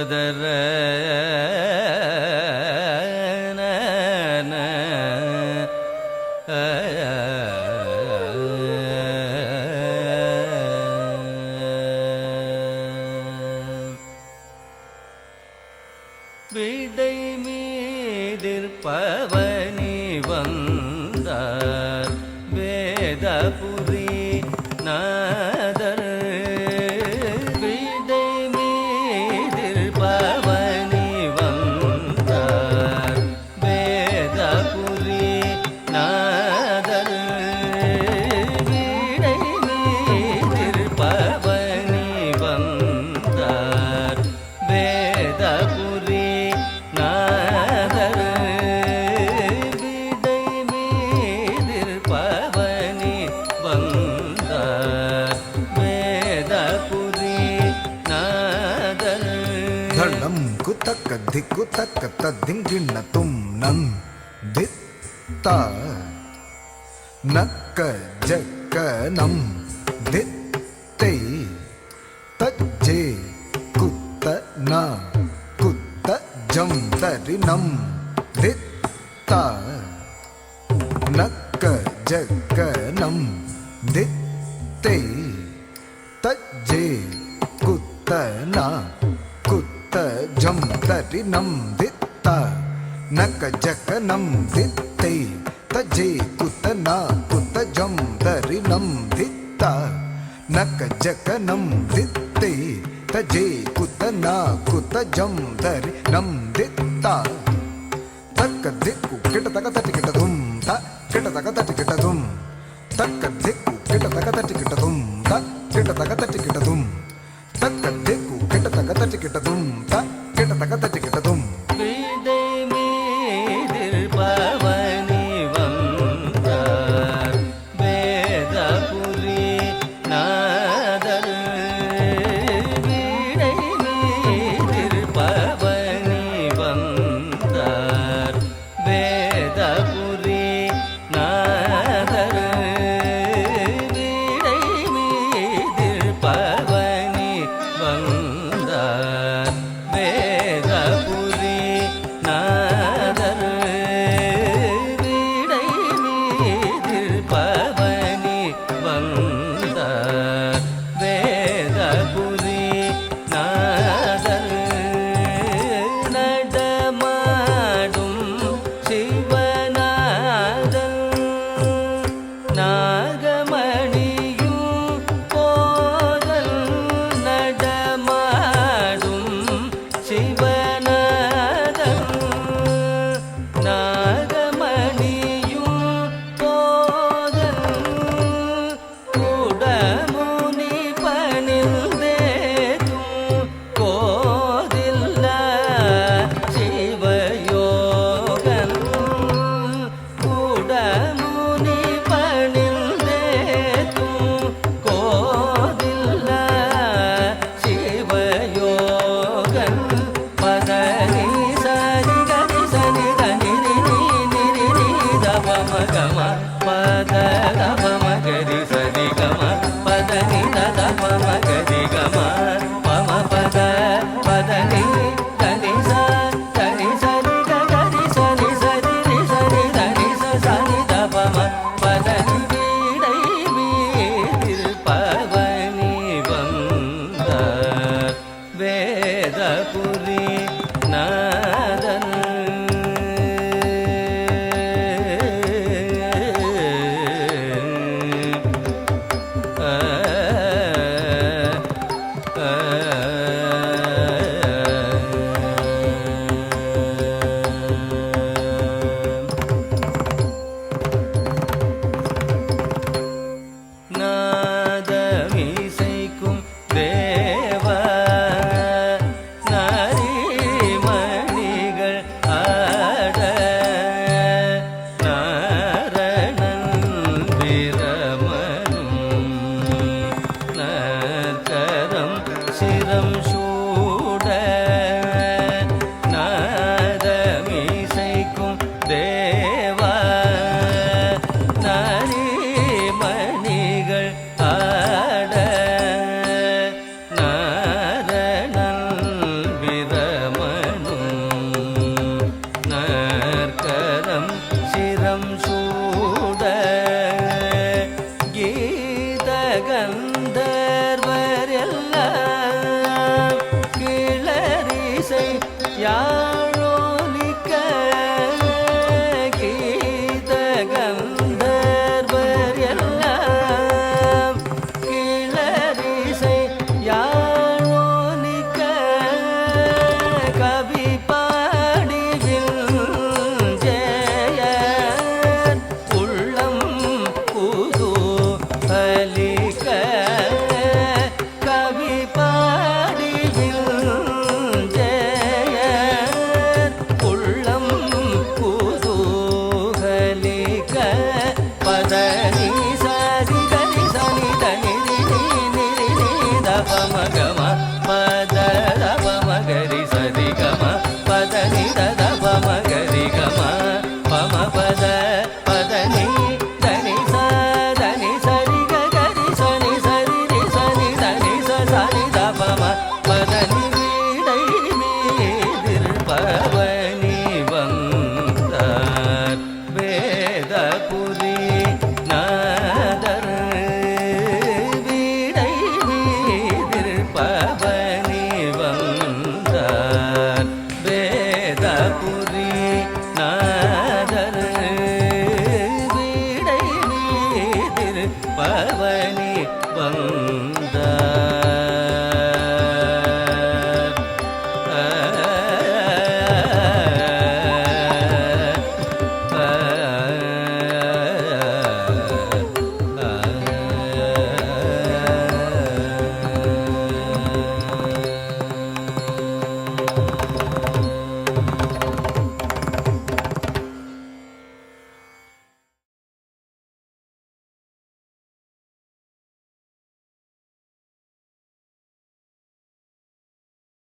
ದದರ விடை மீதிர் பவனி வந்தார் வேதபுரி நாதர் விடை மீதிர் பவனி வந்தார் வேதபுரி நாதர் விடை மீதிர் பவனி வந்தார் வேதபுரி ಧಳಂ ಕುತಕ ದಿಕ್ಕುತಕ ತದ್ದಿಂಗಿಣ್ಣ ತುಂ ದಿತ್ತ ನಕ್ಕ ಜಕ್ಕ ನಂ ದಿತ್ತೈ ತಜ್ಜೆ ಕುತ್ತ ನ ಕುತ್ತ ಜಂ ತರಿ ನಂ ದಿತ್ತ ನಕ್ಕ ಜಕ್ಕ ನಂ ದಿತ್ತೈ ತಜ್ಜೆ ಕುತ್ತ ನ ಕುತ್ತ ಜಂ ತರಿ ನಂ ದಿತ್ತ ನಕ ಜಕ ನಂ ದಿತ್ತೈ ತಜೆ ಕುತ್ತ ನ ಕುತ್ತ ಜಂ ತರಿ ನಂ ದಿತ್ತ ನಕ ಜಕ ನಂ ದಿತ್ತೈ ತಜೆ ಕುತ್ತ ನ ಕುತ್ತ ಜಂ ತರಿ ನಂ ದಿತ್ತ ತಕ್ಕ ದಿಕ್ಕು ಕಿಟ ತಕ ತಟಿ ಕಿಟ ದುಂ ತ ಕಿಟ ತಕ ತಟಿ ಕಿಟ ದುಂ ತಕ್ಕ ದಿಕ್ಕು ಕಿಟ ತಕ ತಟಿ ಕಿಟ ದುಂ